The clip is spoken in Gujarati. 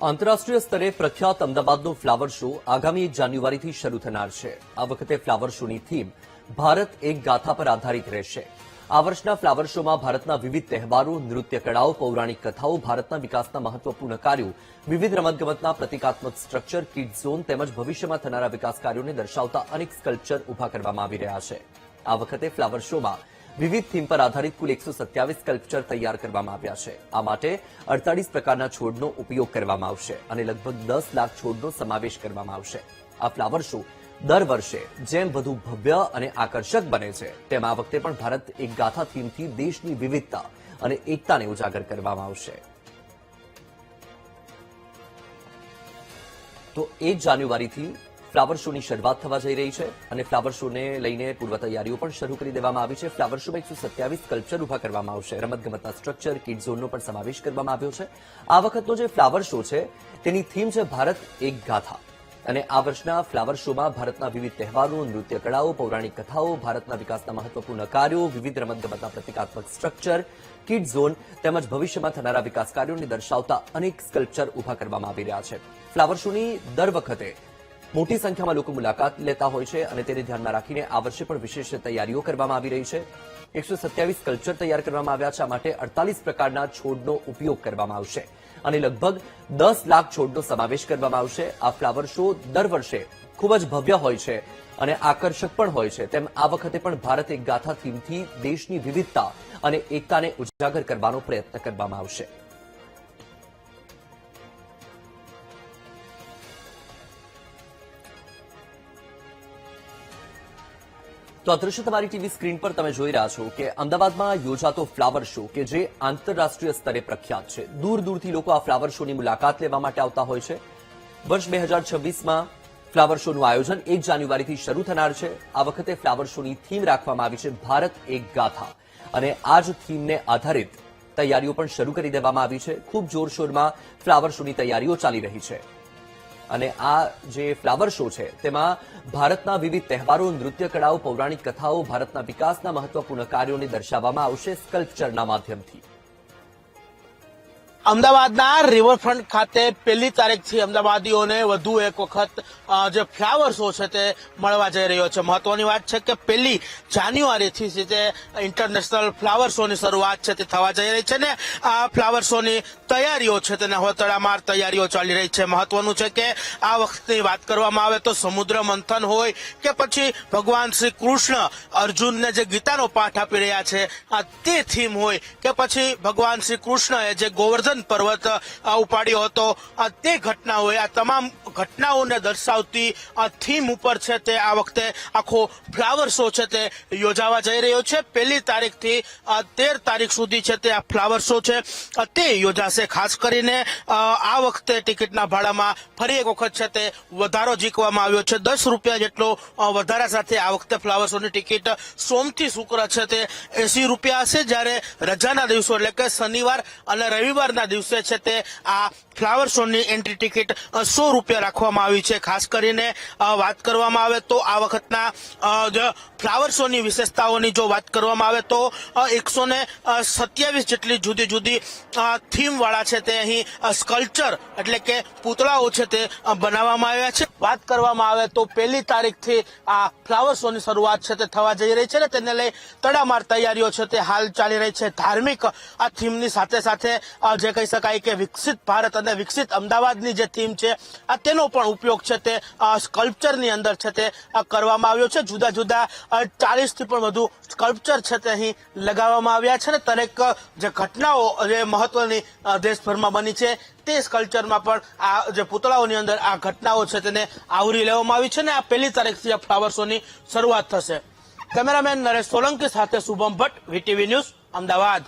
આંતરરાષ્ટ્રીય સ્તરે પ્રખ્યાત અમદાવાદનો ફ્લાવર શો આગામી 1 જાન્યુઆરીથી શરૂ થનાર છે। આ વખતે ફ્લાવર શોની થીમ ભારત એક ગાથા પર આધારિત રહેશે। આ વર્ષના ફ્લાવર શોમાં ભારતના વિવિધ તહેવારો, નૃત્ય કળાઓ, પૌરાણિક કથાઓ, ભારતના વિકાસના મહત્વપૂર્ણ કાર્યો, વિવિધ રમતગમતના પ્રતિકાત્મક સ્ટ્રક્ચર, કિડ ઝોન તેમજ ભવિષ્યમાં થનારા વિકાસ કાર્યોને દર્શાવતા અનેક સ્કલ્પચર ઉભા કરવામાં આવી રહ્યા છે। આ વખતે ફ્લાવર શોમાં વિવિધ થીમ પર આધારિત કુલ 127 સ્કલ્પચર તૈયાર કરવામાં આવ્યા છે। આ માટે 48 પ્રકારના છોડનો ઉપયોગ કરવામાં આવશે અને લગભગ 10 લાખ છોડનો સમાવેશ કરવામાં આવશે। આ ફ્લાવર શો દર વર્ષે જેમ વધુ ભવ્ય અને આકર્ષક બને છે તેમ આ વખતે પણ ભારત એક ગાથા થીમથી દેશની વિવિધતા અને એકતાને ઉજાગર કરવામાં આવશે। તો 1 જાન્યુઆરીથી ફ્લાવર શોની શરૂઆત થવા જઈ રહી છે અને ફ્લાવર શોને લઈને પૂર્વ તૈયારીઓ પણ શરૂ કરી દેવામાં આવી છે। ફ્લાવર શોમાં 127 સ્કલ્પચર ઉભા કરવામાં આવશે। રમતગમતના સ્ટ્રક્ચર, કિડ ઝોનનો પણ સમાવેશ કરવામાં આવ્યો છે। આ વખતનો જે ફ્લાવર શો છે તેની થીમ છે ભારત એક ગાથા અને આ વર્ષના ફ્લાવર શોમાં ભારતના વિવિધ તહેવારો, નૃત્ય કળાઓ, પૌરાણિક કથાઓ, ભારતના વિકાસના મહત્વપૂર્ણ કાર્યો, વિવિધ રમતગમતના પ્રતિકાત્મક સ્ટ્રક્ચર, કિડ ઝોન તેમજ ભવિષ્યમાં થનારા વિકાસ કાર્યોને દર્શાવતા અનેક સ્કલ્પચર ઉભા કરવામાં આવી રહ્યા છે। ફ્લાવર શોની દર વખતે મોટી સંખ્યામાં લોકો મુલાકાત લેતા હોય છે અને તેને ધ્યાનમાં રાખીને આ વર્ષે પણ વિશેષ તૈયારીઓ કરવામાં આવી રહી છે। 127 સ્કલ્પચર તૈયાર કરવામાં આવ્યા છે। આ માટે 48 પ્રકારના છોડનો ઉપયોગ કરવામાં આવશે અને લગભગ 10 લાખ છોડનો સમાવેશ કરવામાં આવશે। આ ફ્લાવર શો દર વર્ષે ખૂબ જ ભવ્ય હોય છે અને આકર્ષક પણ હોય છે, તેમ આ વખતે પણ ભારત એક ગાથા થીમથી દેશની વિવિધતા અને એકતાને ઉજાગર કરવાનો પ્રયત્ન કરવામાં આવશે। તો આ દ્રશ્ય તમારી ટીવી સ્ક્રીન પર તમે જોઈ રહ્યા છો કે અમદાવાદમાં યોજાતો ફ્લાવર શો કે જે આંતરરાષ્ટ્રીય સ્તરે પ્રખ્યાત છે। દૂર દૂરથી લોકો આ ફ્લાવર શોની મુલાકાત લેવા માટે આવતા હોય છે। વર્ષ 2026માં ફ્લાવર શોનું આયોજન 1 જાન્યુઆરીથી શરૂ થનાર છે। આ વખતે ફ્લાવર શોની થીમ રાખવામાં આવી છે ભારત એક ગાથા અને આ જ થીમને આધારિત તૈયારીઓ પણ શરૂ કરી દેવામાં આવી છે। ખૂબ જોરશોરમાં ફ્લાવર શોની તૈયારીઓ ચાલી રહી છે અને આ જે ફ્લાવર શો છે તેમાં ભારતના વિવિધ તહેવારો, નૃત્ય કળાઓ, પૌરાણિક કથાઓ, ભારતના વિકાસના મહત્વપૂર્ણ કાર્યોને દર્શાવવામાં આવશે સ્કલ્પચરના માધ્યમથી। અમદાવાદના રિવરફ્રન્ટ ખાતે 1 તારીખથી અમદાવાદીઓને વધુ એક વખત જે ફ્લાવર શો છે તે મળવા જઈ રહ્યો છે। મહત્વની વાત છે કે 1 જાન્યુઆરીથી જે ઇન્ટરનેશનલ ફ્લાવર શોની શરૂઆત છે તે થવા જઈ રહી છે ને આ ફ્લાવર શોની તૈયારીઓ છે તેને હવે તડામાર તૈયારીઓ ચાલી રહી છે। મહત્વનું છે કે આ વખતની વાત કરવામાં આવે તો સમુદ્ર મંથન હોય કે પછી ભગવાન શ્રી કૃષ્ણ અર્જુનને જે ગીતાનો પાઠ આપી રહ્યા છે તે થીમ હોય કે પછી ભગવાન શ્રી કૃષ્ણએ જે ગોવર્ધન પર્વત ઉપાડ્યો હતો તે ઘટના હોય, આ તમામ ઘટનાઓને દર્શાવતી થીમ ઉપર છે તે આ વખતે આખો ફ્લાવર શો છે તે યોજાવા જઈ રહ્યો છે। 1 તારીખથી 13 તારીખ સુધી છે તે આ ફ્લાવર શો છે તે યોજાશે। ખાસ કરીને આ વખતે ટિકિટના ભાડામાં ફરી એક વખત છે તે વધારો ઝીકવામાં આવ્યો છે। 10 રૂપિયા જેટલો વધારા સાથે આ વખતે ફ્લાવર શોની ટિકિટ સોમથી શુક્ર છે તે 80 રૂપિયા હશે, જ્યારે રજાના દિવસો એટલે કે શનિવાર અને રવિવારના દિવસે છે તે આ ફ્લાવર શોની એન્ટ્રી ટિકિટ 100 રૂપિયા રાખવામાં આવી છે। ખાસ કરીને વાત કરવામાં આવે તો આ વખતના ફ્લાવર શોની વિશેષતાઓની જો વાત કરવામાં આવે તો 127 જેટલી જુદી જુદી થીમ વાળા છે તે અહીં સ્કલ્પચર એટલે કે પૂતળાઓ છે તે બનાવવામાં આવ્યા છે। વાત કરવામાં આવે તો 1 તારીખથી આ ફ્લાવર શોની શરૂઆત છે તે થવા જઈ રહી છે ને તેને લઈ તડામાર તૈયારીઓ છે તે હાલ ચાલી રહી છે। ધાર્મિક આ થીમની સાથે સાથે જે કહી શકાય કે વિકસિત ભારત અને વિકસિત અમદાવાદની જે થીમ છે તેનો પણ ઉપયોગ છે તે સ્કલ્પચરની અંદર છે તે કરવામાં આવ્યો છે। જુદા જુદા 40 થી પણ વધુ સ્કલ્પચર છે તે અહીં લગાવવામાં આવ્યા છે ને દરેક જે ઘટનાઓ જે મહત્વની દેશભરમાં બની છે તે સ્કલ્પચરમાં પણ આ જે પૂતળાઓની અંદર આ ઘટનાઓ છે તેને આવરી લેવામાં આવી છે ને આ 1 તારીખથી આ ફ્લાવર શોની શરૂઆત થશે। કેમેરામેન નરેશ સોલંકી સાથે શુભમ ભટ્ટ, વીટીવી ન્યૂઝ, અમદાવાદ।